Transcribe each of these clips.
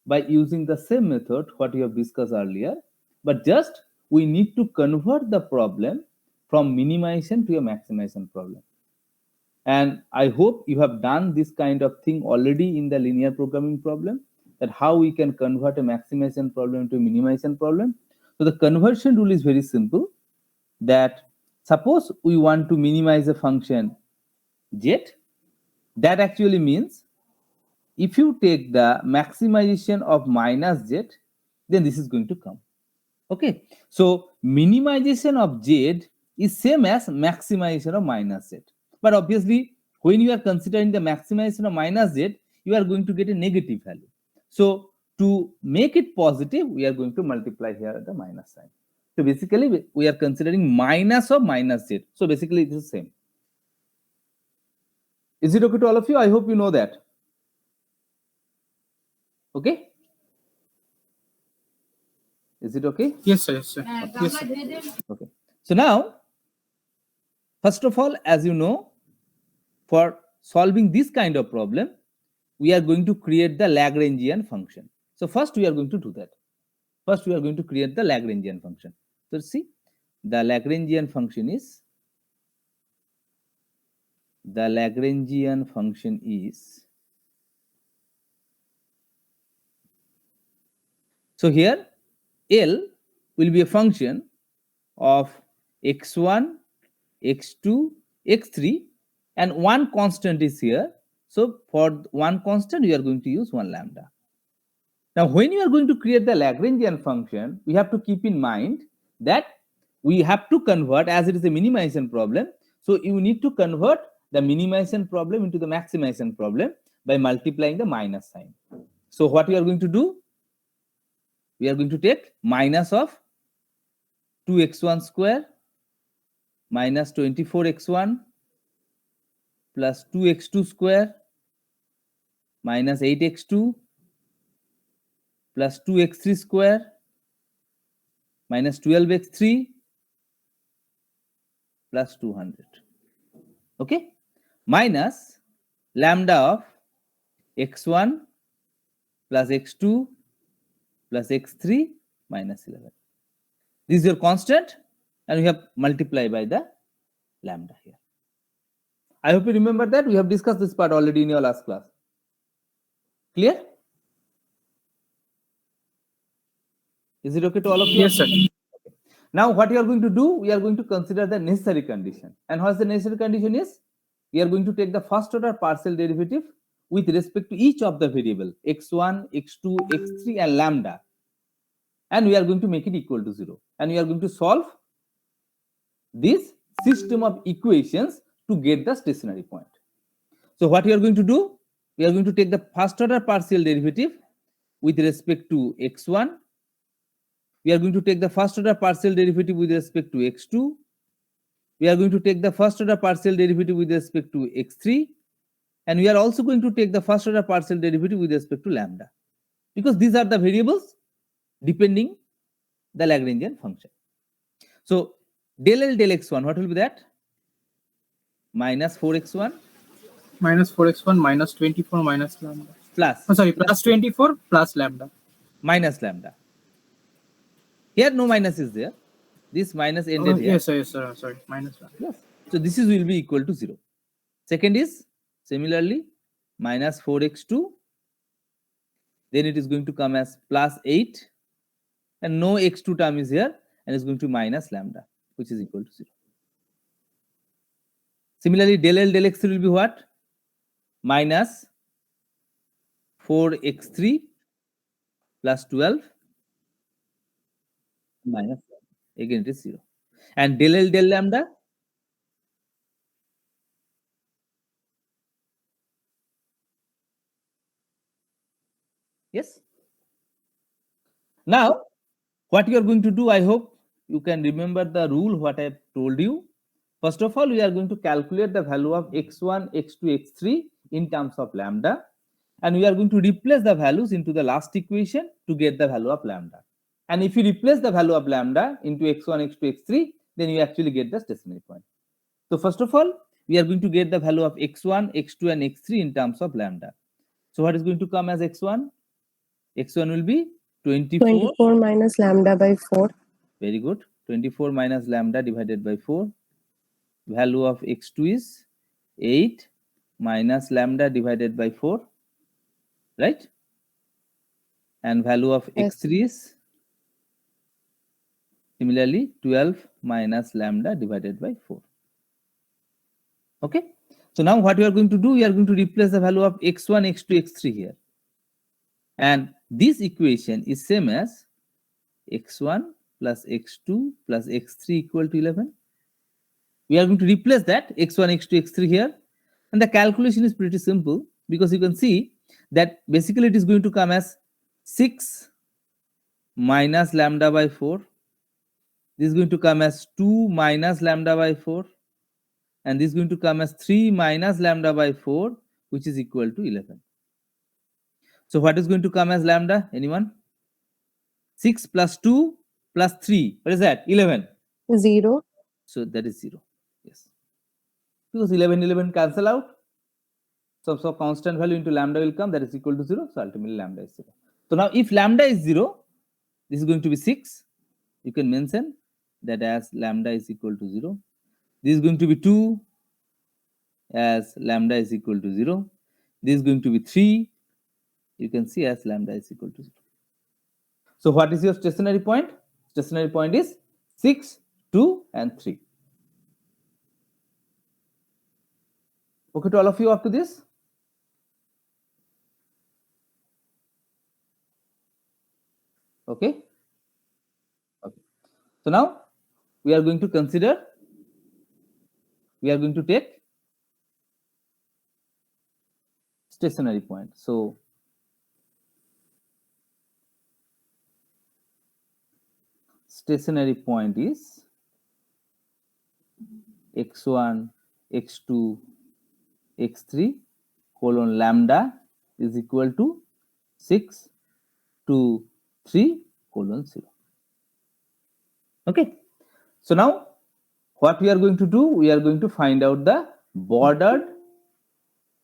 by using the same method what we have discussed earlier, but just we need to convert the problem from minimization to a maximization problem. And I hope you have done this kind of thing already in the linear programming problem, that how we can convert a maximization problem to a minimization problem. So the conversion rule is very simple, that suppose we want to minimize a function z, that actually means if you take the maximization of minus z, then this is going to come. Okay, so minimization of z is same as maximization of minus z. But obviously, when you are considering the maximization of minus z, you are going to get a negative value. So to make it positive, we are going to multiply here the minus sign. So basically, we are considering minus of minus z. So basically, it is the same. Is it okay to all of you? I hope you know that. Okay. Is it okay? Yes, sir. Yes, sir. Yes, sir. Okay. So now, first of all, as you know, for solving this kind of problem, we are going to create the Lagrangian function. So first we are going to do that. First we are going to create the Lagrangian function. So see, the Lagrangian function is, so here L will be a function of x1, x2, x3, and one constant is here. So for one constant, we are going to use 1 lambda. Now, when you are going to create the Lagrangian function, we have to keep in mind that we have to convert, as it is a minimization problem. So you need to convert the minimization problem into the maximization problem by multiplying the minus sign. So what we are going to do? We are going to take minus of 2x1 square minus 24x1 plus 2x2 square minus 8x2 plus 2x3 square minus 12x3 plus 200. Okay, minus lambda of x1 plus x2 plus x3 minus 11. This is your constant, and we have multiplied by the lambda here. I hope you remember that. We have discussed this part already in your last class. Clear? Is it okay to all of you? Yes, sir. Okay. Now, what you are going to do, we are going to consider the necessary condition. And what the necessary condition is? We are going to take the first order partial derivative with respect to each of the variable, x1, x2, x3, and lambda. And we are going to make it equal to 0. And we are going to solve this system of equations to get the stationary point. So what we are going to do? We are going to take the first order partial derivative with respect to x1. We are going to take the first order partial derivative with respect to x2. We are going to take the first order partial derivative with respect to x3. And we are also going to take the first order partial derivative with respect to lambda, because these are the variables depending the Lagrangian function. So del L del x1, what will be that? Minus 4x1 minus 4x1 minus 24 minus lambda. Plus. Oh, sorry, plus 24 plus lambda. Minus lambda. Here no minus is there. This minus ended here. Yes, sir. Yes, sir. Sorry, minus lambda. Yes. So this is will be equal to 0. Second is similarly minus 4x2. Then it is going to come as plus 8. And no x2 term is here, and it's going to minus lambda, which is equal to 0. Similarly, del L del x3 will be what? Minus 4x3 plus 12 minus 1. Again, it is 0. And del L del lambda? Yes. Now, what you are going to do, I hope you can remember the rule what I have told you. First of all, we are going to calculate the value of x1, x2, x3 in terms of lambda. And we are going to replace the values into the last equation to get the value of lambda. And if you replace the value of lambda into x1, x2, x3, then you actually get the stationary point. So first of all, we are going to get the value of x1, x2, and x3 in terms of lambda. So what is going to come as x1? x1 will be 24. 24 minus lambda by 4. Very good. 24 minus lambda divided by 4. Value of x2 is 8 minus lambda divided by 4. Right? And value of Yes. x3 is similarly 12 minus lambda divided by 4. Okay. So now what we are going to do, we are going to replace the value of x1, x2, x3 here. And this equation is same as x1 plus x2 plus x3 equal to 11. We are going to replace that x1, x2, x3 here. And the calculation is pretty simple because you can see that basically it is going to come as 6 minus lambda by 4. This is going to come as 2 minus lambda by 4. And this is going to come as 3 minus lambda by 4, which is equal to 11. So what is going to come as lambda? Anyone? 6 plus 2 plus 3. What is that? 11. 0. So that is 0. Yes. Because 11 cancel out. So constant value into lambda will come. That is equal to 0. So ultimately lambda is 0. So now if lambda is 0, this is going to be 6. You can mention that as lambda is equal to 0. This is going to be 2 as lambda is equal to 0. This is going to be 3. You can see as lambda is equal to 0. So what is your stationary point? Stationary point is 6, 2, and 3. Okay to all of you up to this? Okay. Okay. So now we are going to consider, we are going to take stationary point. So stationary point is x1, x2, x3 colon lambda is equal to 6, 2, 3 colon 0. Okay. So now what we are going to do, we are going to find out the bordered,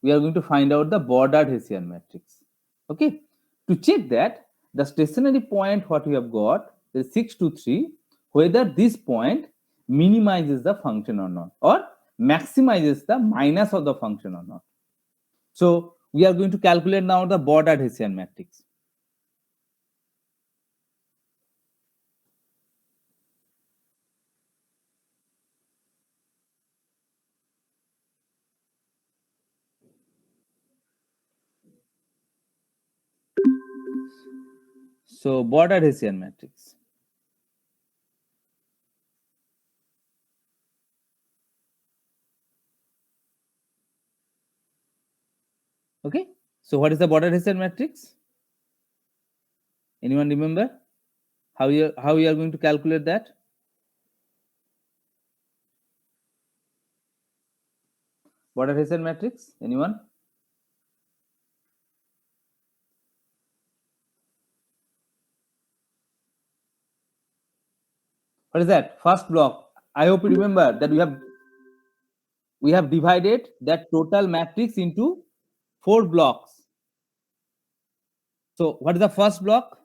Hessian matrix. Okay. To check that the stationary point what we have got is 6, 2, 3, whether this point minimizes the function or not, or maximizes the minus of the function or not. So we are going to calculate now the bordered Hessian matrix. So bordered Hessian matrix. Okay. So what is the bordered Hessian matrix? Anyone remember how you are going to calculate that? Bordered Hessian matrix. Anyone? What is that? First block. I hope you remember that we have divided that total matrix into 4 blocks. So what is the first block?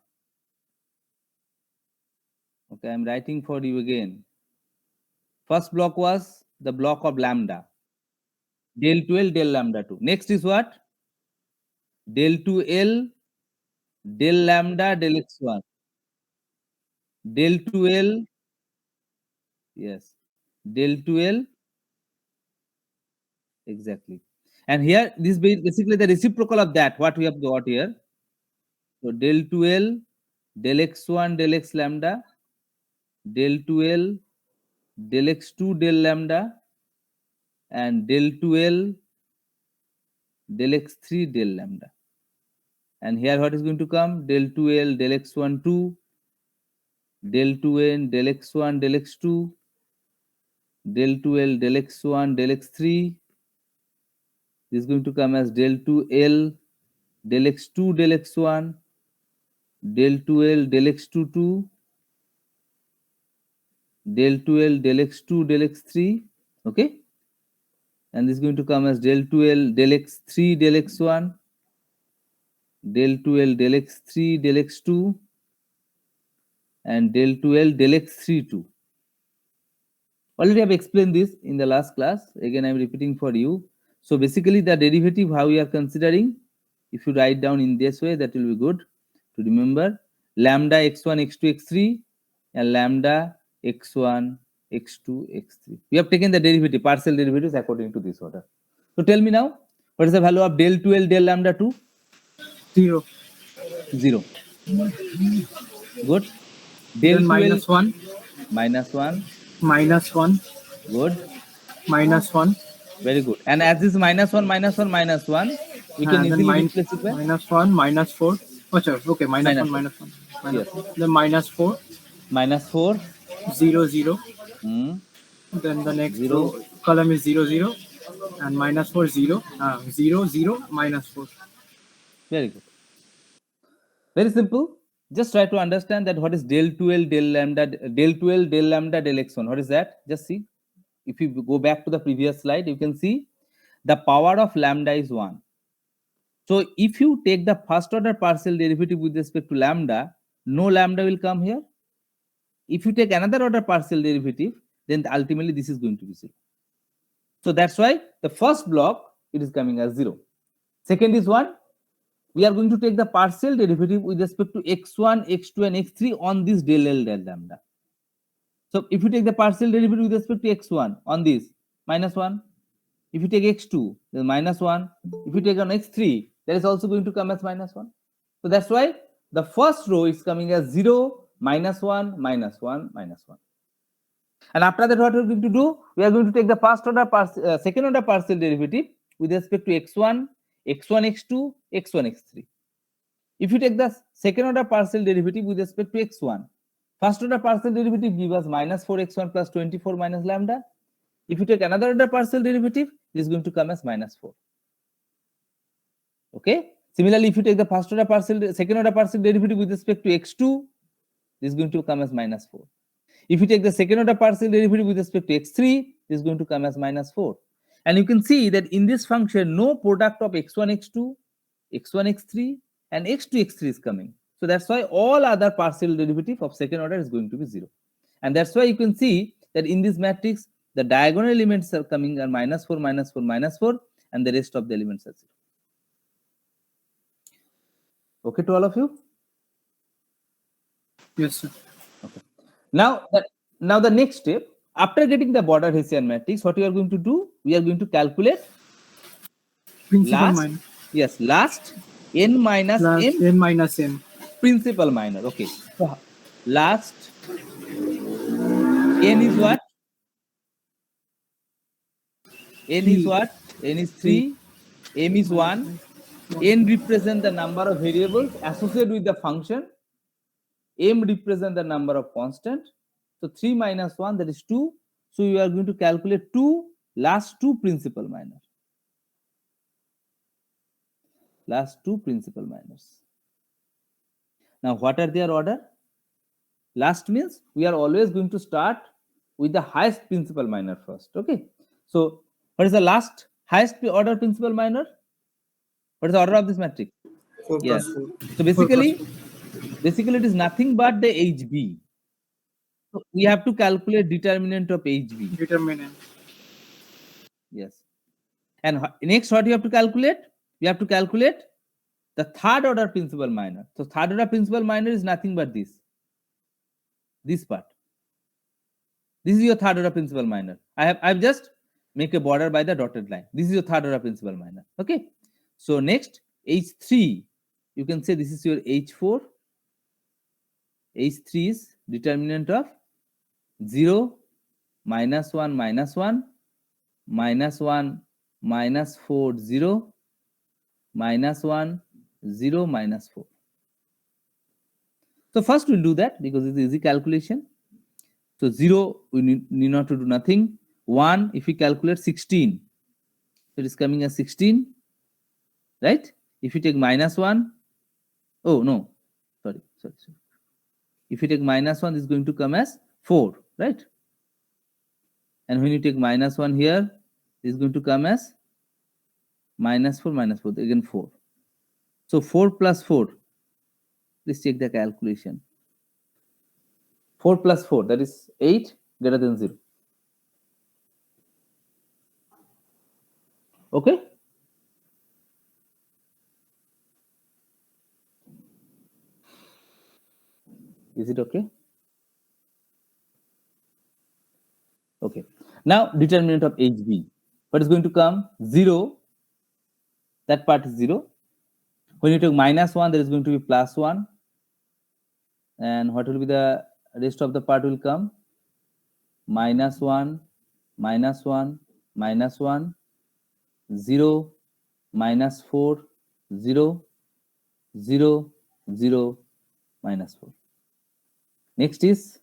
Okay, I'm writing for you again. First block was the block of lambda. Del 2L, del lambda 2. Next is what? Del 2L, del lambda, del x1. Del 2L, yes. Del 2L, exactly. And here, this is basically the reciprocal of that, what we have got here. So del 2L, del x1, del x lambda, del 2L, del x2, del lambda, and del 2L, del x3, del lambda. And here what is going to come? Del 2L, del x1, 2, del 2N, del x1, del x2, del 2L, del x1, del x3. This is going to come as del 2L, del x2, del x1, del 2L, del x2, 2, del 2L, del x2, del x3. Okay. And this is going to come as del 2L, del x3, del x1, del 2L del x3 del x2 and del 2L del x3 2. Already I've explained this in the last class. Again, I'm repeating for you. So basically the derivative how we are considering, if you write down in this way, that will be good to remember. Lambda x1, x2, x3 and lambda x1, x2, x3. We have taken the derivative, partial derivatives according to this order. So tell me now, what is the value of del 2L del lambda 2? 0. 0. Good. Del Then 2L -1, minus 1. -1, Good. -1. Very good. And as this minus 1, minus 1, minus 1, we can And then easily replace it by -1, -4. Oh, sorry. Okay, -1, Minus -1, Yes. -1. Then -4, minus 4. 0, 0. Hmm. Then the next 0. column is 0, 0. And -4, 0. 0, 0, -4. Very good. Very simple. Just try to understand that what is del 2L del lambda, del 2L del lambda del x1. What is that? Just see. If you go back to the previous slide, you can see the power of lambda is 1. So if you take the first order partial derivative with respect to lambda, no lambda will come here. If you take another order partial derivative, then ultimately this is going to be 0. So that's why the first block, it is coming as 0. Second is 1. We are going to take the partial derivative with respect to x1, x2 and x3 on this del L del lambda. So if you take the partial derivative with respect to x1 on this, -1. If you take x2, then -1. If you take on x3, that is also going to come as -1. So that's why the first row is coming as 0, -1, -1, -1. And after that, what we're going to do? We are going to take the second order partial derivative with respect to x1, x1, x2, x1, x3. If you take the second order partial derivative with respect to x1, first order partial derivative gives us -4x1 plus 24 minus lambda. If you take another order partial derivative, this is going to come as -4. Okay. Similarly, if you take the second order partial derivative with respect to x2, this is going to come as -4. If you take the second order partial derivative with respect to x3, this is going to come as -4. And you can see that in this function, no product of x1, x2, x1, x3, and x2, x3 is coming. So that's why all other partial derivative of second order is going to be 0. And that's why you can see that in this matrix, the diagonal elements are coming are -4, -4, -4, and the rest of the elements are 0. Okay to all of you? Yes, sir. Okay. Now the next step, after getting the border Hessian matrix, what we are going to do? We are going to calculate Principal minor. last n minus Last m n minus n. principal minor. Okay. So last n is what? N is what? N is 3. M is 1. N represent the number of variables associated with the function. M represent the number of constant. So 3 minus 1, that is 2. So you are going to calculate last two principal minor. Last two principal minors. Now what are their order? Last means we are always going to start with the highest principal minor first. Okay. So what is the last highest order principal minor? What is the order of this matrix? 4 Yes. plus 4. So basically it is nothing but the HB. So we have to calculate determinant of HB. Determinant. Yes. And next, what you have to calculate? You have to calculate the third order principal minor. So third order principal minor is nothing but this part. This is your third order principal minor. I've just make a border by the dotted line. This is your third order principal minor. Okay. So next, H3, you can say this is your H4. H3 is determinant of 0, -1, -1, -1, -4, 0, -1, 0, -4. So first we'll do that because it's easy calculation. So 0, we need not to do nothing. 1, if we calculate 16, so it is coming as 16, right? If you take -1, oh no, sorry. If you take -1, this is going to come as 4, right? And when you take -1 here, this is going to come as -4, -4, again 4. So 4 plus 4. Please check the calculation. 4 plus 4, that is 8 greater than 0. Okay? Is it okay? Okay. Now, determinant of HB. What is going to come? 0. That part is 0. When you take minus 1, there is going to be plus 1. And what will be the rest of the part will come? Minus 1, minus 1, minus 1, 0, minus 4, 0, 0, 0, minus 4. Next is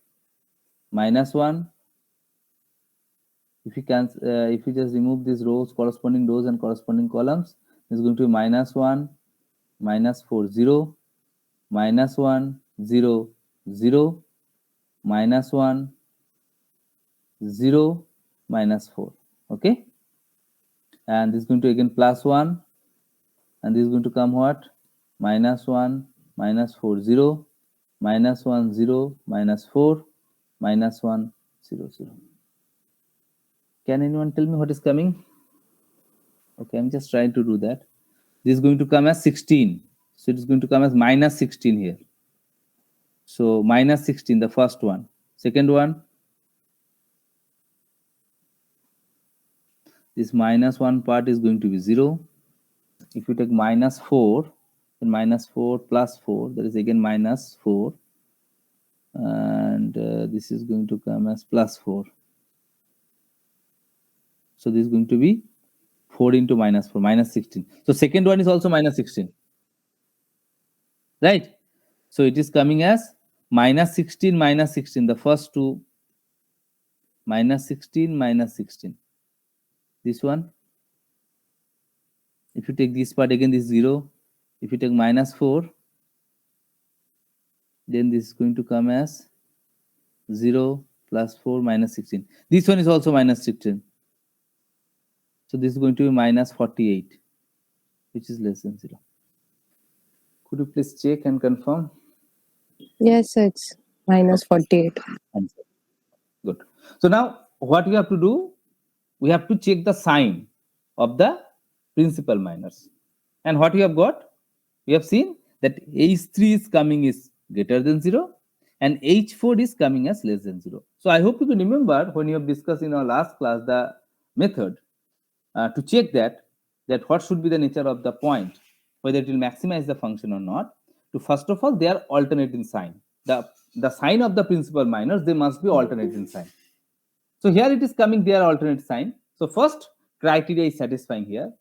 minus 1. If you just remove these rows, corresponding rows and corresponding columns, it's going to be minus 1, minus 4, 0, minus 1, 0, 0, minus 1, 0, minus 4. Okay? And this is going to again plus 1. And this is going to come what? Minus 1, minus 4, 0, minus 1, 0, minus 4, minus 1, 0, 0. Can anyone tell me what is coming? Okay, I'm just trying to do that. This is going to come as 16. So it is going to come as minus 16 here. So minus 16, the first one. Second one, this minus 1 part is going to be 0. If you take minus 4, then minus 4 plus 4, there is again minus 4. And this is going to come as plus 4. So this is going to be 4 into minus 4, minus 16. So second one is also minus 16. Right? So it is coming as minus 16, minus 16. The first two, minus 16, minus 16. This one. If you take this part, again this 0. If you take minus 4, then this is going to come as 0 plus 4 minus 16. This one is also minus 16. So this is going to be minus 48, which is less than 0. Could you please check and confirm? Yes, it's minus 48. Answer. Good. So now what we have to do, we have to check the sign of the principal minors. And what we have got? We have seen that H3 is coming is greater than 0 and H4 is coming as less than 0. So I hope you can remember when you have discussed in our last class the method to check that what should be the nature of the point, whether it will maximize the function or not. To first of all, they are alternate in sign. The sign of the principal minors, they must be alternate in sign. So here it is coming, they are alternate sign. So first criteria is satisfying here.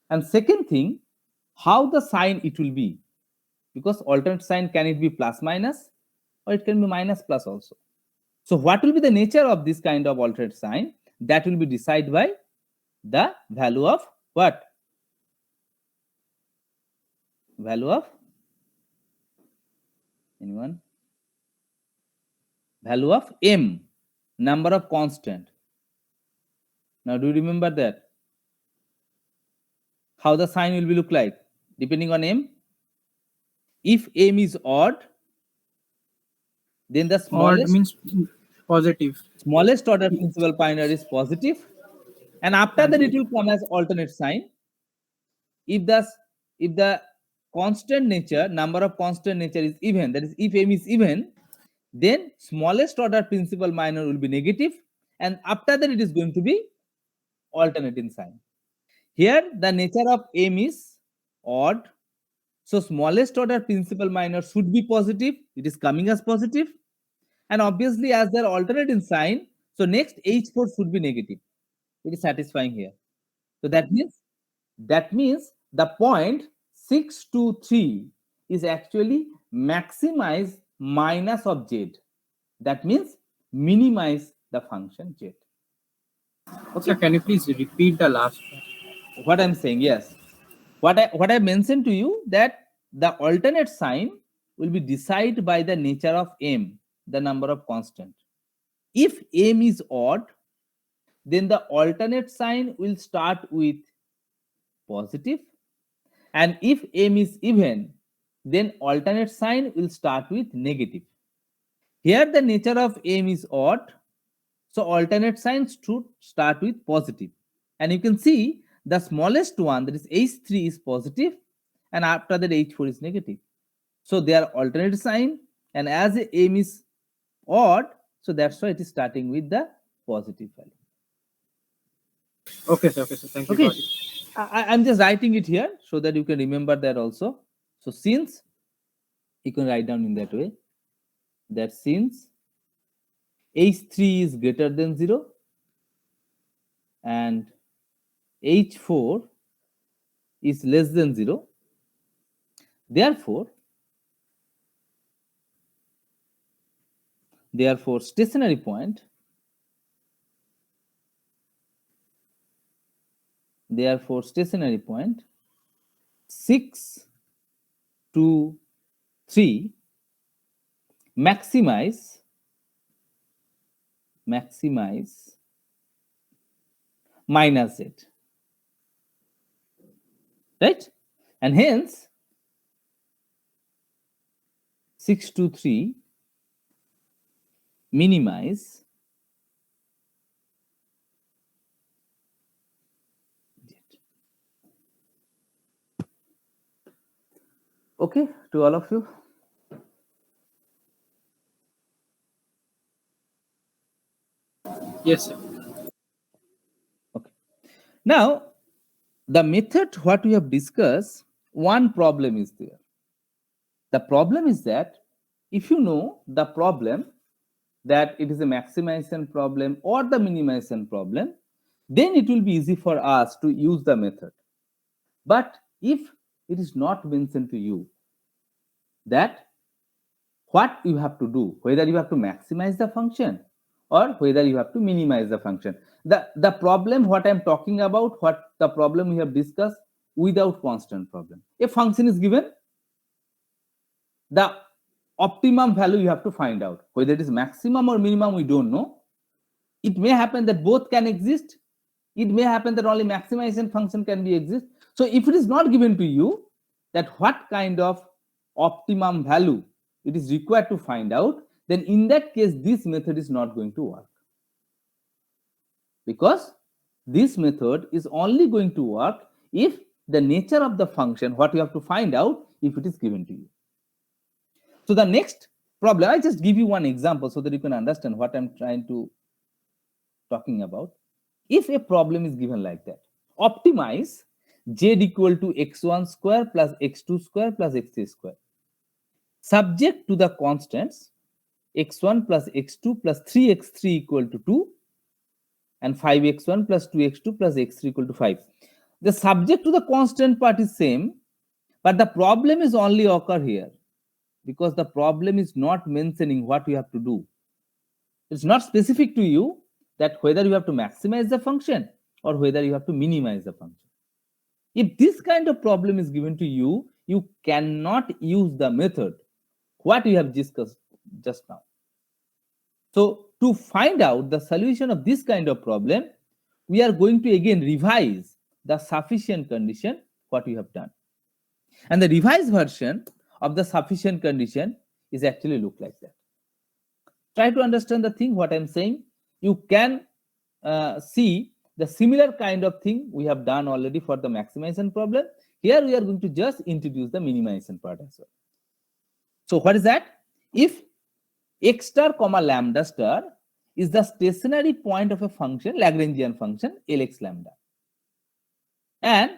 And second thing, how the sign it will be. Because alternate sign, can it be plus minus or it can be minus plus also. So what will be the nature of this kind of alternate sign? That will be decided by the value of what? Value of anyone? Value of m, number of constant. Now do you remember that? How the sign will be look like depending on m? If m is odd, then the Odd means positive. smallest order principal minor is positive, and after that it will come as alternate sign. If the constant nature, number of constant nature is even, that is if m is even, then smallest order principal minor will be negative, and after that it is going to be alternate in sign. Here the nature of m is odd, so smallest order principal minor should be positive. It is coming as positive, and obviously as they are alternate in sign, so next H4 should be negative. It is satisfying here. So that means the point 6, 2, 3 is actually maximize minus of z. That means minimize the function z. Okay, can you please repeat the last part? What I'm saying, yes. What I mentioned to you, that the alternate sign will be decided by the nature of m, the number of constant. If m is odd, then the alternate sign will start with positive, And if m is even, then alternate sign will start with negative. Here the nature of m is odd, so alternate signs should start with positive. And you can see the smallest one, that is h3, is positive, and after that h4 is negative. So they are alternate sign, and as m is odd, so that's why it is starting with the positive value. Okay, sir. Okay, sir. Thank you. Okay. Got it. I'm just writing it here so that you can remember that also. So since, you can write down in that way, that since h3 is greater than 0 and h4 is less than 0, therefore stationary point, therefore stationary point 6 to 3 maximize minus z, right? And hence 6 to 3 minimize z. Okay, to all of you. Yes, sir. Okay. Now, the method what we have discussed, one problem is there. The problem is that if you know the problem, that it is a maximization problem or the minimization problem, then it will be easy for us to use the method. But if it is not mentioned to you that what you have to do, whether you have to maximize the function or whether you have to minimize the function. The problem what I'm talking about, what the problem we have discussed without constant problem. A function is given, the optimum value you have to find out. Whether it is maximum or minimum, we don't know. It may happen that both can exist. It may happen that only maximization function can be exist. So if it is not given to you that what kind of optimum value it is required to find out, then in that case, this method is not going to work. Because this method is only going to work if the nature of the function, what you have to find out, if it is given to you. So the next problem, I just give you one example so that you can understand what I'm trying to talking about. If a problem is given like that, optimize z equal to x1 square plus x2 square plus x3 square, subject to the constants x1 plus x2 plus 3x3 equal to 2 and 5x1 plus 2x2 plus x3 equal to 5. The subject to the constant part is same, but the problem is only occur here because the problem is not mentioning what you have to do. It's not specific to you that whether you have to maximize the function or whether you have to minimize the function. If this kind of problem is given to you, you cannot use the method what we have discussed just now. So to find out the solution of this kind of problem, we are going to again revise the sufficient condition what we have done. And the revised version of the sufficient condition is actually look like that. Try to understand the thing what I'm saying. You can see the similar kind of thing we have done already for the maximization problem. Here we are going to just introduce the minimization part as well. So what is that? If x star comma lambda star is the stationary point of a function, Lagrangian function Lx lambda, and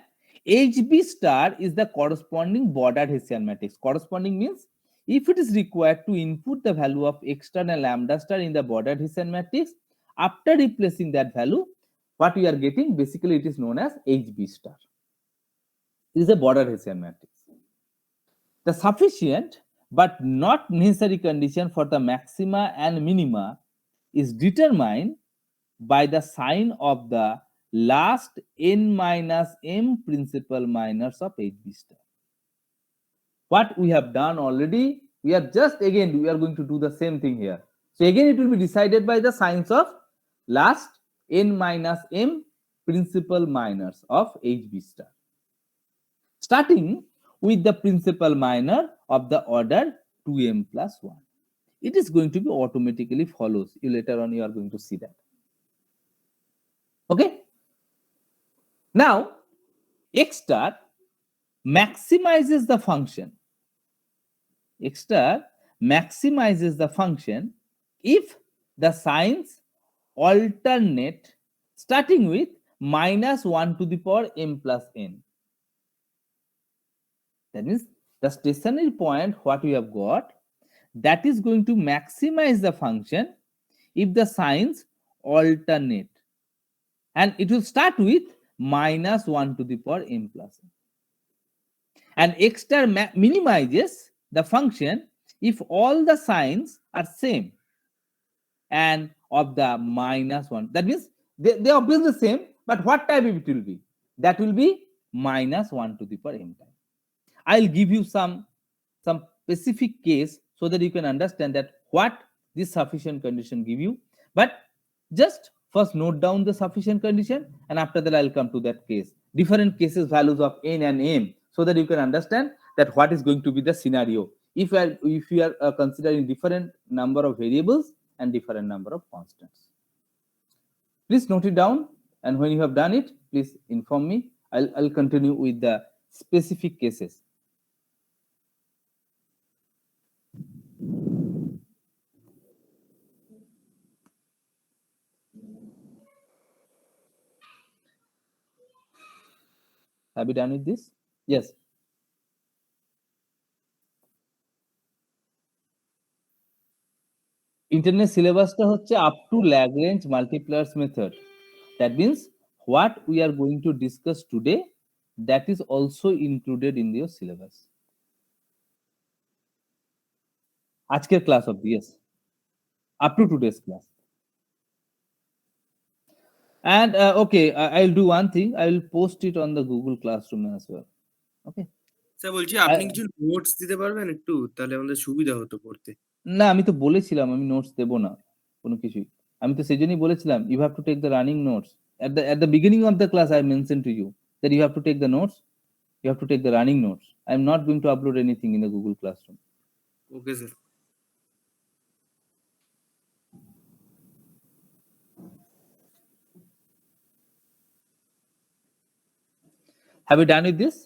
HB star is the corresponding bordered Hessian matrix. Corresponding means if it is required to input the value of x star and lambda star in the bordered Hessian matrix, after replacing that value, what we are getting, basically it is known as HB star. This is a bordered Hessian matrix. The sufficient but not necessary condition for the maxima and minima is determined by the sign of the last n minus m principal minors of HB star. What we have done already, we are just again, we are going to do the same thing here. So again, it will be decided by the signs of last n minus m principal minors of HB star. starting with the principal minor of the order 2m plus 1. It is going to be automatically follows. Later on, you are going to see that. Okay. Now, x star maximizes the function. X star maximizes the function if the signs alternate starting with minus 1 to the power m plus n. That means the stationary point, what we have got, that is going to maximize the function if the signs alternate. And it will start with minus 1 to the power m plus n. And x star minimizes the function if all the signs are same and of the minus 1. That means they are both the same, but what type it will be? That will be minus 1 to the power m time. I'll give you some specific case so that you can understand that what this sufficient condition give you. But just first note down the sufficient condition, and after that I'll come to that case. Different cases, values of n and m, so that you can understand that what is going to be the scenario if you are considering different number of variables and different number of constants. Please note it down, and when you have done it, please inform me. I'll continue with the specific cases. Have you done with this? Yes. Internet syllabusটা হচ্ছে up to Lagrange multipliers method. That means what we are going to discuss today, that is also included in your syllabus. আজকের class of yes, up to today's class. And okay, I'll do one thing. I will post it on the Google Classroom as well. Okay. Sir বলছি আপনি কিছু notes দিতে পারবেন একটু, তাহলে আমাদের সুবিধা হতো পড়তে। না, আমি তো বলেছিলাম আমি নোটস দেব না কোনো কিছুই। আমি তো সেজন্যই বলেছিলাম you have to take the running notes. At the beginning of the class I mentioned to you that you have to take the notes. You have to take the running notes. I am not going to upload anything in the Google Classroom. Okay sir. Have you done with this?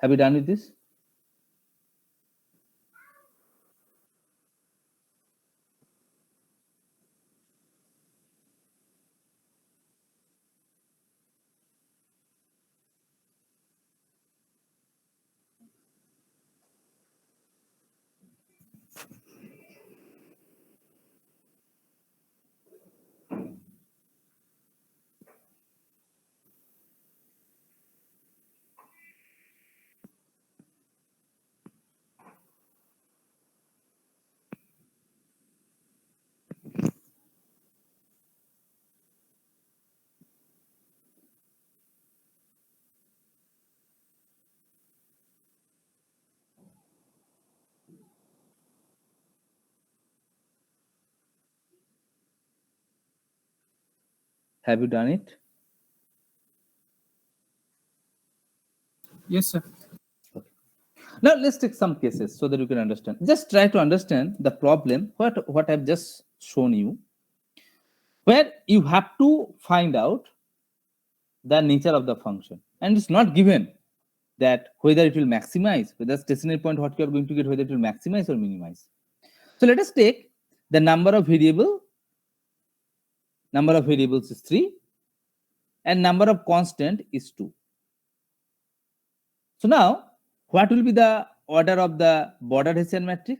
Have you done with this? Have you done it? Yes, sir. Now let's take some cases so that you can understand. Just try to understand the problem, what I've just shown you, where you have to find out the nature of the function. And it's not given that whether it will maximize, whether stationary point, what you are going to get, whether it will maximize or minimize. So let us take the number of variables is 3 and number of constant is 2. So now, what will be the order of the border Hessian matrix?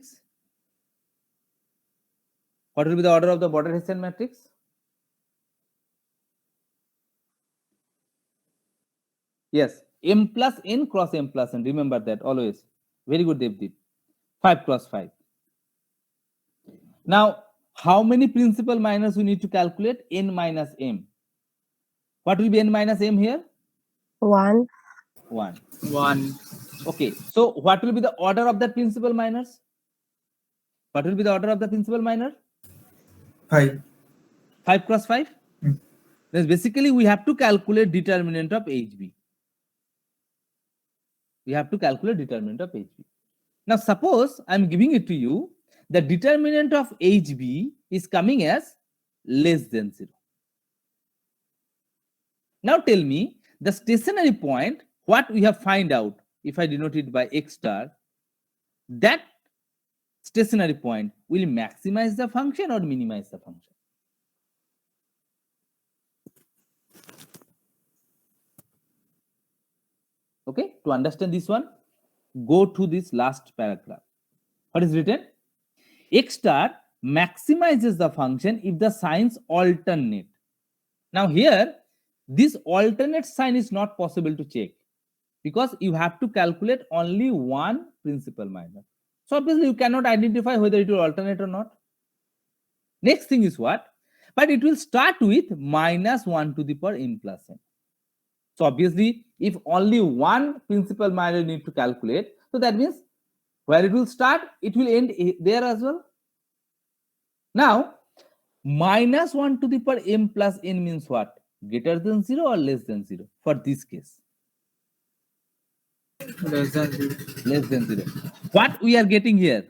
What will be the order of the border Hessian matrix? Yes, m plus n cross m plus n. Remember that always. Very good, Devdeep. 5 cross 5. Now, how many principal minors we need to calculate? N minus m. What will be n minus m here? 1. 1. 1. Okay, so what will be the order of that principal minors? What will be the order of the principal minor? 5. 5 cross 5? then basically we have to calculate determinant of HB. We have to calculate determinant of HB. Now suppose I'm giving it to you, the determinant of HB is coming as less than 0. Now tell me the stationary point, what we have find out, if I denote it by x star, that stationary point will maximize the function or minimize the function? Okay, to understand this one, go to this last paragraph. What is written? X star maximizes the function if the signs alternate. Now here, this alternate sign is not possible to check because you have to calculate only one principal minor. So obviously you cannot identify whether it will alternate or not. Next thing is what? But it will start with minus 1 to the power m plus n. So obviously, if only one principal minor you need to calculate, so that means where it will start, it will end there as well. Now, minus 1 to the power m plus n means what? Greater than 0 or less than 0 for this case? Less than 0. Less than 0. What we are getting here?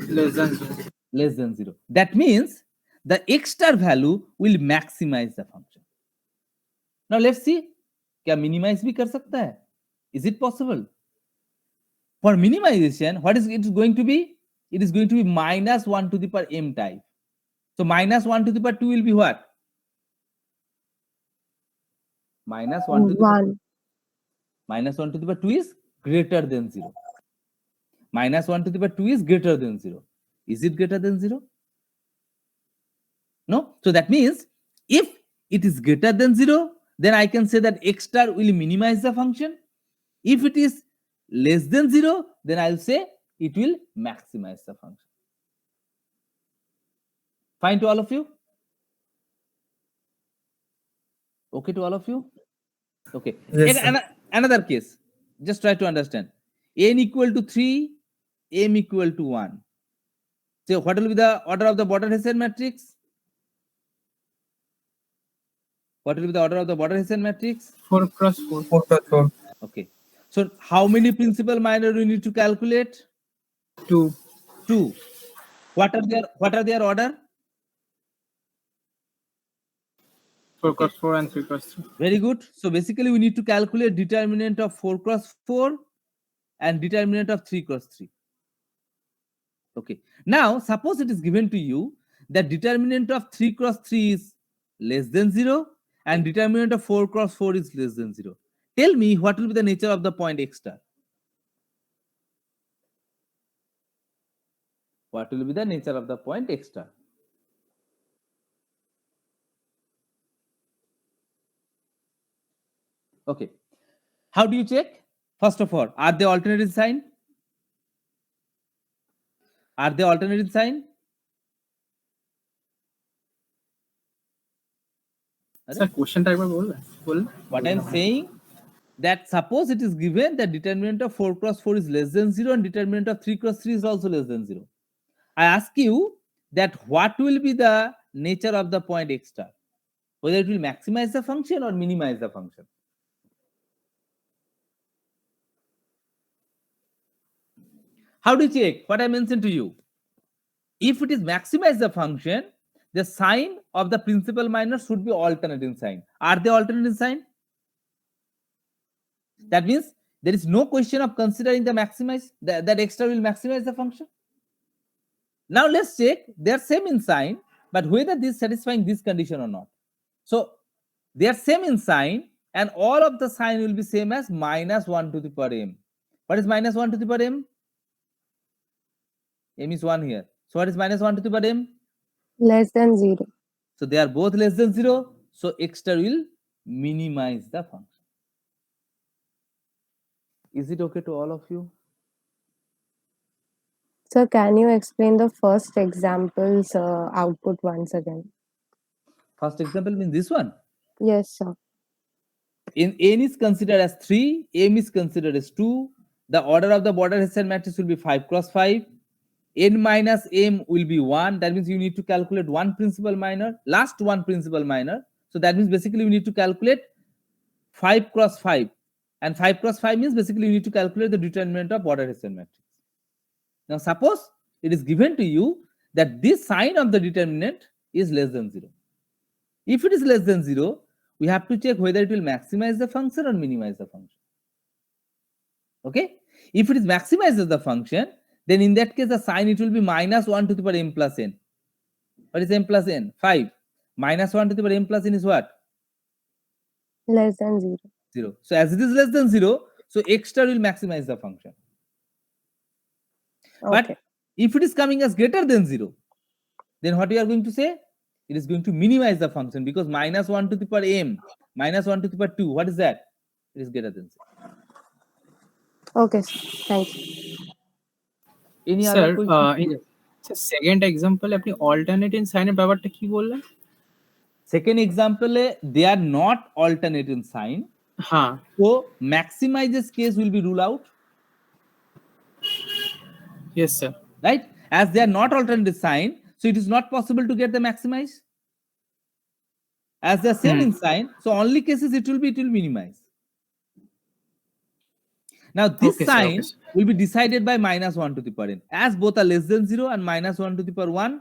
Less than 0. Less than 0. That means the x star value will maximize the function. Now let's see, क्या minimize भी कर सकता है? Is it possible? For minimization, what is it going to be? It is going to be minus 1 to the power m type. So minus 1 to the power 2 will be what? Minus 1 to the power 1. minus 1 to the power 2 is greater than 0. Minus 1 to the power 2 is greater than 0. Is it greater than 0? No. So that means if it is greater than 0, then I can say that x star will minimize the function. If it is less than 0, then I'll say it will maximize the function. Fine to all of you? Okay to all of you? Okay. Yes, And another case. Just try to understand. N equal to 3, m equal to 1. So what will be the order of the Border-Hessian matrix? What will be the order of the Border-Hessian matrix? 4 cross 4. 4 cross 4. Okay. So how many principal minor we need to calculate? 2. 2. What are their order? 4 cross 4 and 3 cross 3. Very good. So basically we need to calculate determinant of 4 cross 4 and determinant of 3 cross 3. Okay. Now suppose it is given to you that determinant of 3 cross 3 is less than 0 and determinant of 4 cross 4 is less than 0. Tell me what will be the nature of the point x star? What will be the nature of the point x star? Okay. How do you check? First of all, are they alternate in sign? Are they alternate in sign? Sir, question type बोल What I'm saying, that suppose it is given that determinant of 4 cross 4 is less than 0 and determinant of 3 cross 3 is also less than 0. I ask you that what will be the nature of the point x star? Whether it will maximize the function or minimize the function. How do you check? What I mentioned to you. If it is maximize the function, the sign of the principal minor should be alternate in sign. Are they alternate in sign? That means there is no question of considering the maximize, that x star will maximize the function. Now let's check, they are same in sign, but whether this satisfying this condition or not. So they are same in sign and all of the sign will be same as minus 1 to the power m. What is minus 1 to the power m? M is 1 here. So what is minus 1 to the power m? Less than 0. So they are both less than 0. So x star will minimize the function. Is it okay to all of you? Sir, can you explain the first example's output once again? First example means this one. Yes, sir. In n is considered as 3, m is considered as 2. The order of the Border-Hessian matrix will be 5 cross 5. N minus m will be 1. That means you need to calculate one principal minor, last one principal minor. So that means basically we need to calculate 5 cross 5. And 5 cross 5 means basically you need to calculate the determinant of Border-Hessian matrix. Now suppose it is given to you that this sign of the determinant is less than 0. If it is less than 0, we have to check whether it will maximize the function or minimize the function. Okay? If it is maximizes the function, then in that case the sign it will be minus 1 to the power m plus n. What is m plus n? 5. Minus 1 to the power m plus n is what? Less than 0. 0. So as it is less than 0, so x star will maximize the function. Okay. But if it is coming as greater than 0, then what we are going to say? It is going to minimize the function, because minus 1 to the power m, minus 1 to the power 2, what is that? It is greater than 0. Okay, sir. Thank you. Any Sir, other question? Yes. Second example আপনি alternate in সাইনের ব্যাপারটা কি বললেন? Second example, they are not alternate in sign. হ্যাঁ, So maximizes case will be ruled out, yes sir. right? As they are not alternate sign, so it is not possible to get the maximize. As they are same in sign, so only cases it will minimize. Now this Okay, sir, sign okay, sir. will be decided by minus 1 to the power n. As both are less than 0 and minus 1 to the power 1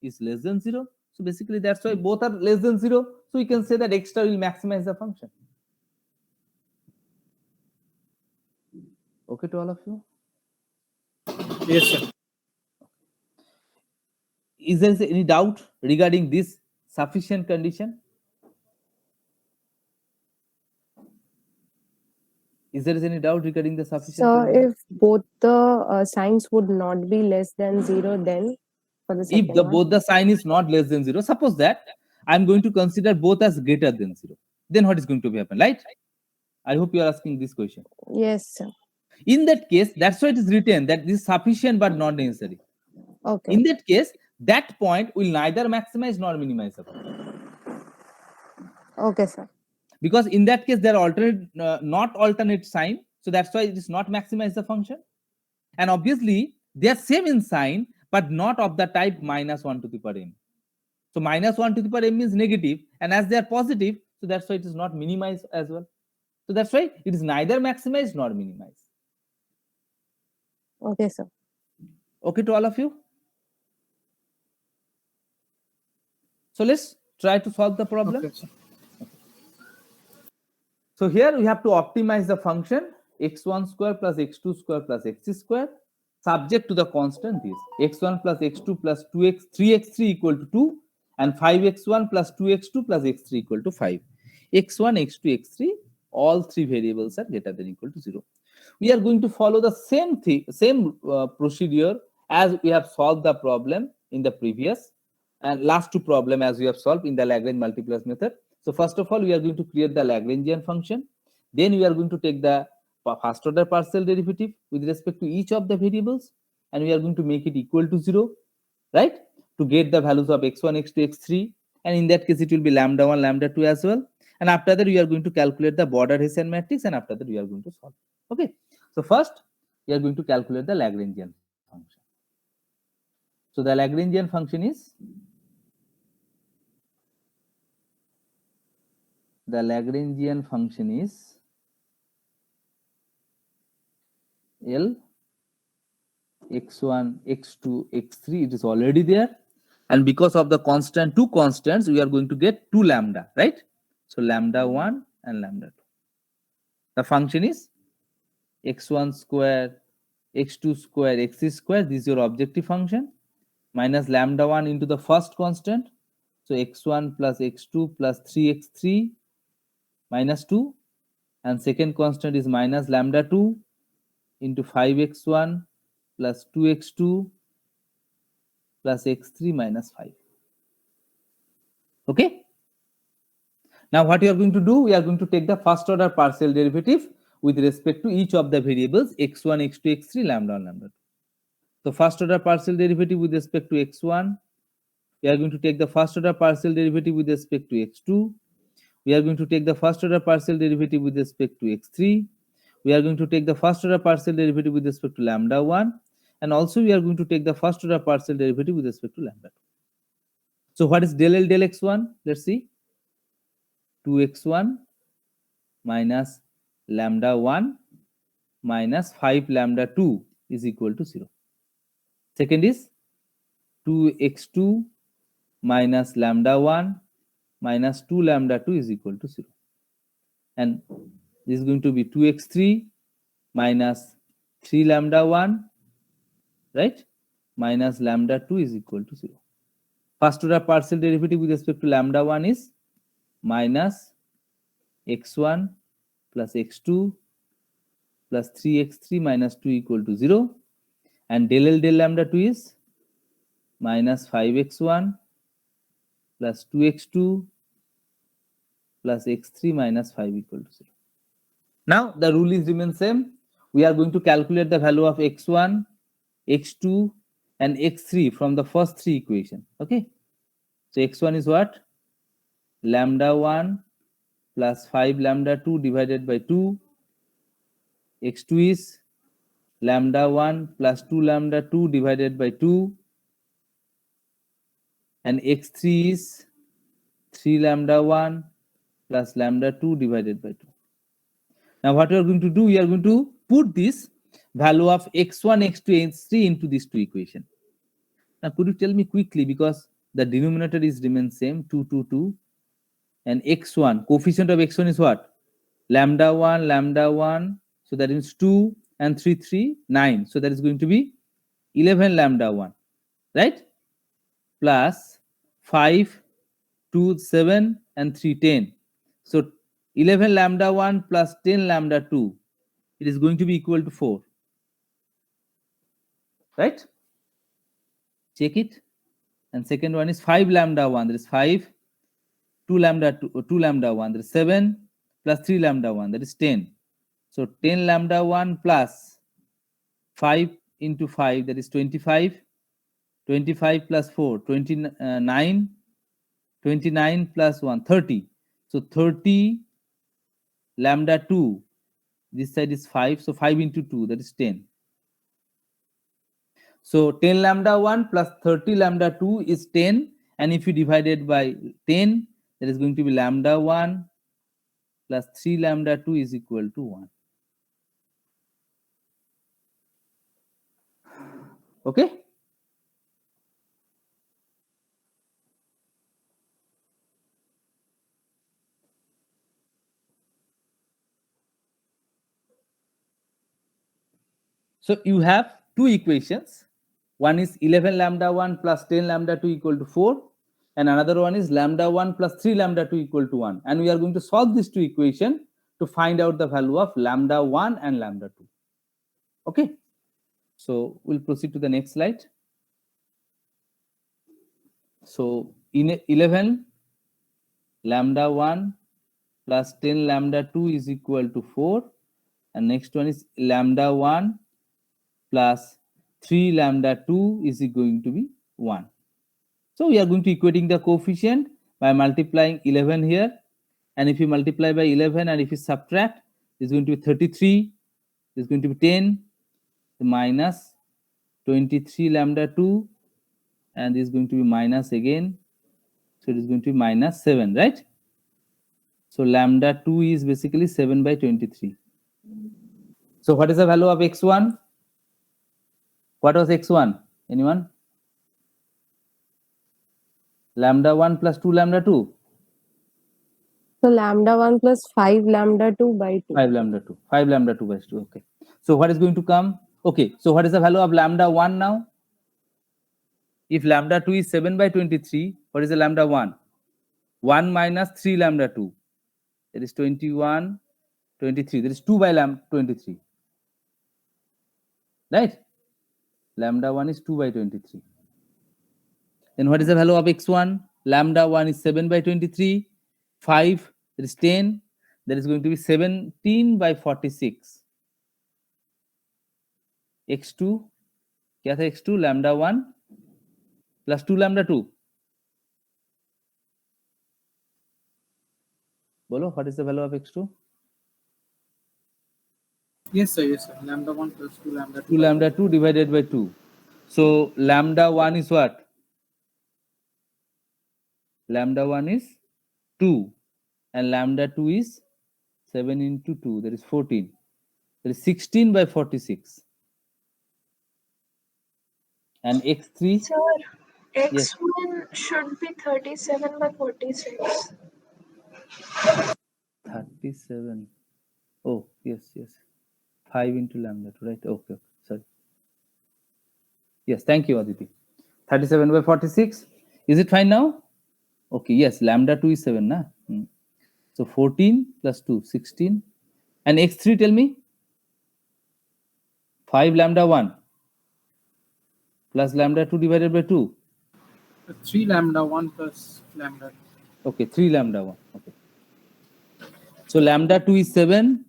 is less than 0. So basically that's why both are less than 0. So we can say that x star will maximize the function. Okay to all of you? Yes, sir. Is there any doubt regarding this sufficient condition? Is there any doubt regarding the sufficient So condition? if both the signs would not be less than 0, then for the second If one? both the sign is not less than 0, suppose that I'm going to consider both as greater than 0, then what is going to be happen, right? I hope you are asking this question. Yes, sir. In that case, that's why it is written that this is sufficient but not necessary. Okay. In that case, that point will neither maximize nor minimize the function, Okay, sir. because in that case there are not alternate sign, so that's why it is not maximize the function. And obviously they are same in sign but not of the type minus 1 to the power m. So minus 1 to the power m means negative, and as they are positive, so that's why it is not minimized as well. So that's why it is neither maximized nor minimized. Okay, sir. Okay to all of you? So let's try to solve the problem. Okay, sir. So here we have to optimize the function x1 square plus x2 square plus x square subject to the constant is x1 plus x2 plus 3x3 equal to 2 and 5x1 plus 2x2 plus x3 equal to 5. x1, x2, x3, all three variables are greater than equal to 0. We are going to follow the same procedure as we have solved the problem in the previous and last two problem as we have solved in the Lagrange multipliers method. So first of all, we are going to create the Lagrangian function. Then we are going to take the first order partial derivative with respect to each of the variables, and we are going to make it equal to 0, right? To get the values of x1, x2, x3, and in that case it will be lambda 1, lambda 2 as well. And after that we are going to calculate the Border-Hessian matrix, and after that we are going to solve. Okay. So first we are going to calculate the Lagrangian function. So the Lagrangian function is L x1, x2, x3. It is already there, and because of the constant, two constants, we are going to get 2 lambda, right? So lambda 1 and lambda 2. The function is x1 square, x2 square, x square. This is your objective function, minus lambda 1 into the first constant. So x1 plus x2 plus 3x3 minus 2, and second constant is minus lambda 2 into 5x1 plus 2x2 plus x3 minus 5. Okay. Now what we are going to do, we are going to take the first order partial derivative with respect to each of the variables x1, x2, x3, lambda 1, lambda 2. So first order partial derivative with respect to x1, we are going to take the first order partial derivative with respect to x2. We are going to take the first order partial derivative with respect to x3. We are going to take the first order partial derivative with respect to lambda 1, and also we are going to take the first order partial derivative with respect to lambda 2. So what is del L del x1? Let's see. 2x1 minus lambda 1 minus 5 lambda 2 is equal to 0. Second is 2x2 minus lambda 1 minus 2 lambda 2 is equal to 0. And this is going to be 2x3 minus 3 lambda 1, right, minus lambda 2 is equal to 0. First order partial derivative with respect to lambda 1 is minus x1 plus x2 plus 3x3 minus 2 equal to 0. And del L del lambda 2 is minus 5x1 plus 2x2 plus x3 minus 5 equal to 0. Now the rule is remain same. We are going to calculate the value of x1, x2 and x3 from the first three equation. Okay. So x1 is what? Lambda 1 plus 5 lambda 2 divided by 2. x2 is lambda 1 plus 2 lambda 2 divided by 2. And x3 is 3 lambda 1 plus lambda 2 divided by 2. Now what we are going to do, we are going to put this value of x1, x2, x3 into these two equations. Now could you tell me quickly, because the denominator is remain same, 2, 2, 2, and x1, coefficient of x1 is what? Lambda 1, so that means 2 and 3, 3, 9. So that is going to be 11 lambda 1, right? Plus 5, 2, 7, and 3, 10. So 11 lambda 1 plus 10 lambda 2, it is going to be equal to 4. Right? Check it. And second one is 5 lambda 1, that is 5, 2 lambda 2, 2 lambda 1, that is 7, plus 3 lambda 1, that is 10. So 10 lambda 1 plus 5 into 5, that is 25. 25 plus 4, 29. 29 plus 1, 30. So 30 lambda 2, this side is 5, so 5 into 2, that is 10. So 10 lambda 1 plus 30 lambda 2 is 10, and if you divide it by 10, that is going to be lambda 1 plus 3 lambda 2 is equal to 1. Okay? So you have two equations. One is 11 lambda 1 plus 10 lambda 2 equal to 4. And another one is lambda 1 plus 3 lambda 2 equal to 1. And we are going to solve these two equations to find out the value of lambda 1 and lambda 2. Okay. So we'll proceed to the next slide. So in 11 lambda 1 plus 10 lambda 2 is equal to 4. And next one is lambda 1 plus 3 lambda 2 is going to be 1. So we are going to equating the coefficient by multiplying 11 here. And if you multiply by 11 and if you subtract, it's going to be 33. It's going to be 10 minus 23 lambda 2. And this is going to be minus again. So it is going to be minus 7, right? So lambda 2 is basically 7 by 23. So what is the value of x1? What was x1? Anyone? Lambda 1 plus 2 lambda 2. So lambda 1 plus 5 lambda 2 by 2. 5 lambda 2. 5 lambda 2 by 2. Okay. So what is going to come? Okay. So what is the value of lambda 1 now? If lambda 2 is 7 by 23, what is the lambda 1? 1 minus 3 lambda 2. That is 21, 23. That is 2 by lambda 23. Right? Lambda 1 is 2 by 23. Then what is the value of x1? Lambda 1 is 7 by 23. 5, that is 10. That is going to be 17 by 46. x2, क्या था x2? Lambda 1 plus 2 lambda 2. Bolo, what is the value of x2? Yes, sir. Yes, sir. Lambda 1 plus 2 lambda 2. 2 lambda 2 divided by 2. So lambda 1 is what? Lambda 1 is 2. and lambda 2 is 7 into 2, that is 14. That is 16 by 46. And x3, Sir, yes, x1 should be 37 by 46. 37. Oh, yes. 5 into lambda 2, right? Okay, sorry. Yes, thank you, Aditi. 37 by 46. Is it fine now? Okay, yes, lambda 2 is 7, na? So 14 plus 2, 16. And x3, tell me? 5 lambda 1 plus lambda 2 divided by 2. 3 lambda 1 plus lambda 2. Okay, 3 lambda 1. Okay. So lambda 2 is 7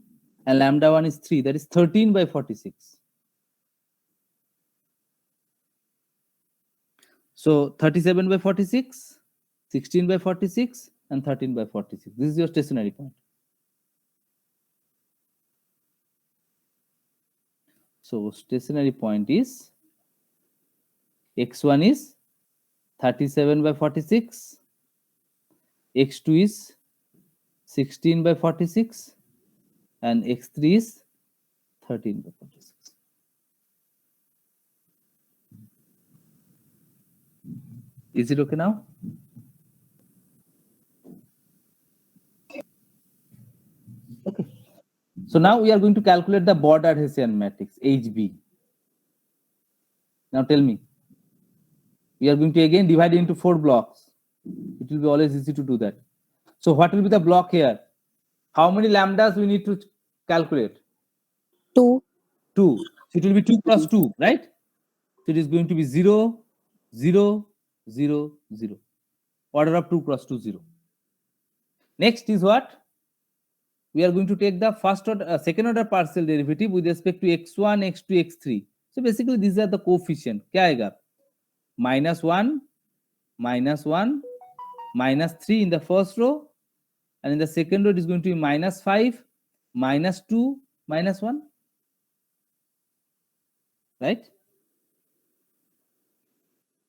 and lambda 1 is 3. That is 13 by 46. So 37 by 46, 16 by 46, and 13 by 46. This is your stationary point. So stationary point is x1 is 37 by 46, x2 is 16 by 46, and x3 is 13 by 46. Is it okay now? Okay. So now we are going to calculate the border Hessian matrix, HB. Now tell me. We are going to again divide it into 4 blocks. It will be always easy to do that. So what will be the block here? How many lambdas we need to calculate? 2. 2. So it will be 2 plus 2, right? So it is going to be 0, 0, 0, 0. Order of 2 cross 2, 0. Next is what? We are going to take the second order partial derivative with respect to x1, x2, x3. So basically these are the coefficient. क्या आएगा? -1, -1, -3 in the first row, and in the second row it is going to be -5, -2, -1. Right?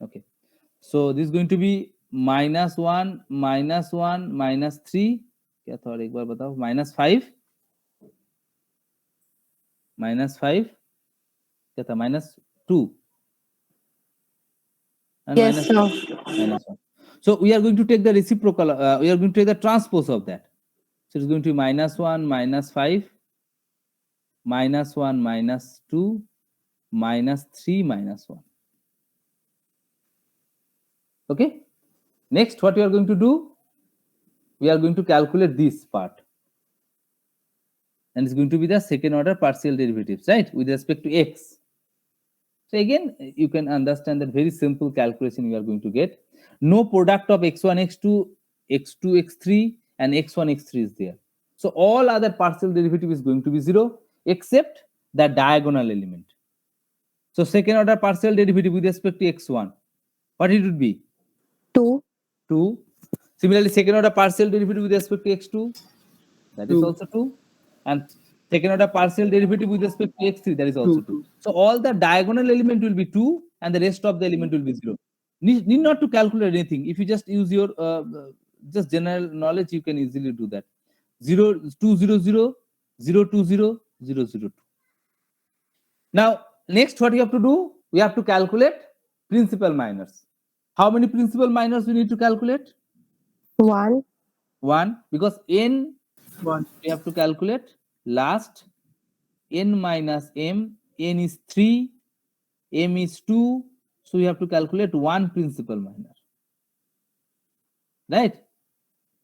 Okay. So this is going to be -1, -1, -3. क्या था और एक बार बताओ? -5, -5. क्या था? -2. And Yes, sir. -1. So we are going to take the reciprocal, we are going to take the transpose of that. So it's going to be -1, -5, -1, -2, -3, -1. Okay. Next, what we are going to do? We are going to calculate this part. And it's going to be the second order partial derivatives, right? With respect to x. So again, you can understand that very simple calculation you are going to get. No product of x1, x2, x2, x3, and x1, x3 is there. So all other partial derivative is going to be 0 except the diagonal element. So second order partial derivative with respect to x1, what it would be? 2. 2. Similarly, second order partial derivative with respect to x2, that is 2. also 2. And second order partial derivative with respect to x3, that is also 2. 2. So all the diagonal element will be 2 and the rest of the element will be 0. Need not to calculate anything. If you just use your just general knowledge, you can easily do that. 0, 2, 0, 0, 0, 2, 0, 0, 0, 2. Now, next what you have to do? We have to calculate principal minors. How many principal minors we need to calculate? 1. 1, because n 1. we have to calculate last n minus m. N is 3, m is 2, so we have to calculate 1 principal minor. Right?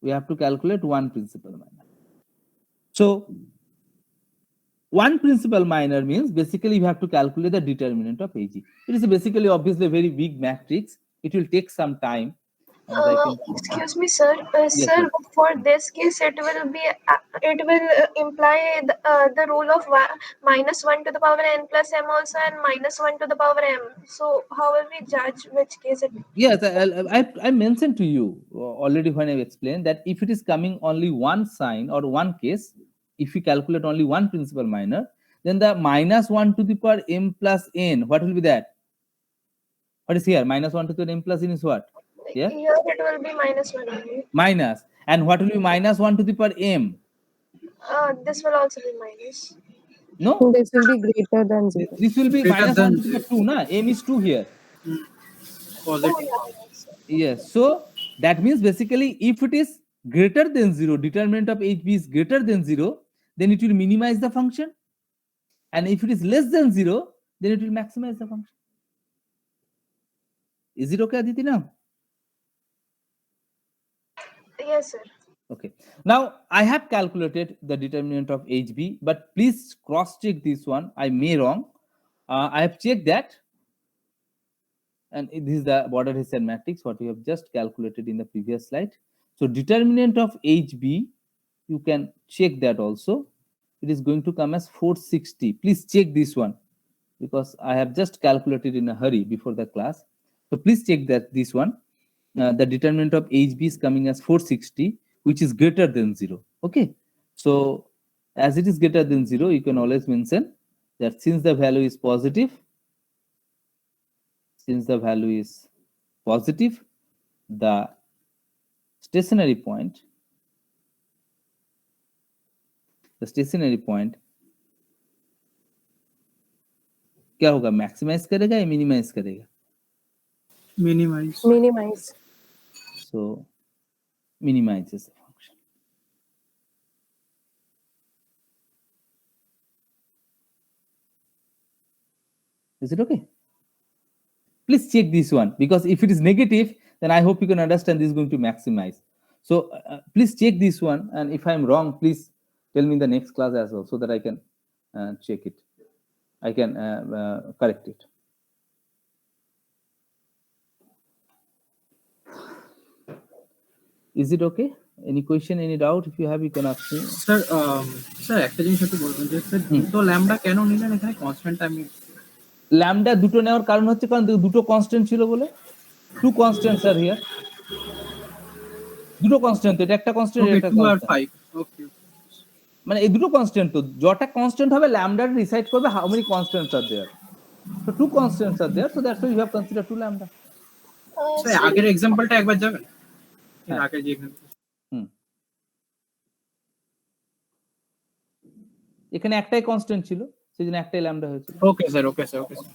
We have to calculate 1 principal minor. So 1 principal minor means basically you have to calculate the determinant of AG. It is basically obviously a very big matrix. It will take some time. Excuse me, sir. Yes, Sir, yes. for this case, it will imply the rule of -1 to the power n plus m also, and -1 to the power m. So how will we judge which case it? Yes, I mentioned to you already when I explained that if it is coming only one sign or one case, if we calculate only one principal minor, then the -1 to the power m plus n, what will be that? What is here? -1 to the power m plus n is what? Yeah? Here it will be -1 only. Minus. And what will be minus 1 to the power m? This will also be minus. No, This will be greater than 0. this will be Greater minus than 1 to the power 2, na? M is 2 here. Positive. Oh, yeah. Yes. Yes, so that means basically if it is greater than 0, determinant of HB is greater than 0, then it will minimize the function. And if it is less than 0, then it will maximize the function. Is it okay, Aditi, now? Yes, sir. Okay. Now, I have calculated the determinant of HB, but please cross-check this one. I may wrong. I have checked that. And this is the border Hessian matrix, what we have just calculated in the previous slide. So determinant of HB, you can check that also. It is going to come as 460. Please check this one, because I have just calculated in a hurry before the class. So please check that this one. The determinant of HB is coming as 460, which is greater than 0. Okay. So as it is greater than 0, you can always mention that since the value is positive, the stationary point क्या होगा, maximise करेगा या minimise करेगा? Minimize. Minimize. So minimizes the function. Is it okay? Please check this one, because if it is negative, then I hope you can understand this is going to maximize. So please check this one, and if I'm wrong, please tell me in the next class as well, so that I can check it. I can correct it. Is it okay? Any question, any doubt? If you have, you can ask me. Sir, একটা জিনিস একটু বলবেন যে sir দুটো lambda কেন নিলেন এখানে constant আমি ল্যামডা দুটো নেওয়ার কারণ হচ্ছে কারণ দুটো কনস্ট্যান্ট ছিল বলে। Two constants are here. দুটো কনস্ট্যান্ট, এটা একটা কনস্ট্যান্ট, এটা একটা 2 আর কনস্ট্যান্ট। 5 ওকে মানে এই দুটো কনস্ট্যান্ট, তো যটা কনস্ট্যান্ট হবে ল্যামডা ডিসাইড করবে how many constants are there. So two constants are there, so that's why you have considered 2 lambda. Sir আগের एग्जांपलটা একবার যাবেন এর হ্যাঁ। আগে যে example। এখানে একটাই কনস্ট্যান্ট ছিল, সেজন্য একটাই ল্যামডা হয়েছিল। Okay sir okay sir okay sir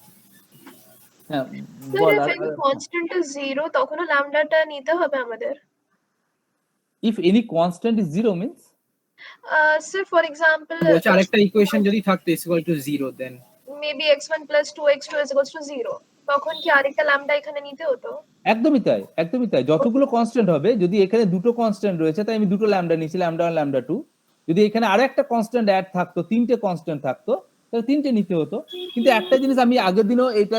হ্যাঁ Sir, ball. if any constant is 0, তখনও ল্যামডাটা নিতে হবে আমাদের। If any constant is 0 means Sir, for example, বলছে আরেকটা ইকুয়েশন যদি থাকতো is equal to 0 then maybe x1 plus 2x2 is equals to 0, তখন কি আরেকটা ল্যামডা এখানে নিতে হতো? একদমই তাই, একদমই তাই। যতগুলো কনস্ট্যান্ট হবে, যদি এখানে দুটো কনস্ট্যান্ট রয়েছে, তাই আমি দুটো ল্যামডা নিয়েছি, ল্যামডা 1 ল্যামডা 2। যদি এখানে আরো একটা কনস্ট্যান্ট অ্যাড থাকতো, তিনটে কনস্ট্যান্ট থাকতো, তাহলে তিনটে নিতে হতো। কিন্তু একটা জিনিস আমি আগের দিনও এটা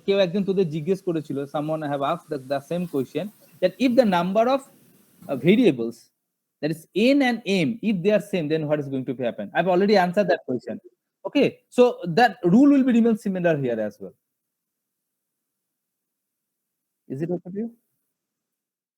কেউ একজন তোদের জিজ্ঞেস করেছিল, someone have asked the same question, that if the number of variables, that is n and m, if they are same, then what is going to happen? I've already answered that question. Okay, so that rule will be remain similar here as well. Is it okay for you?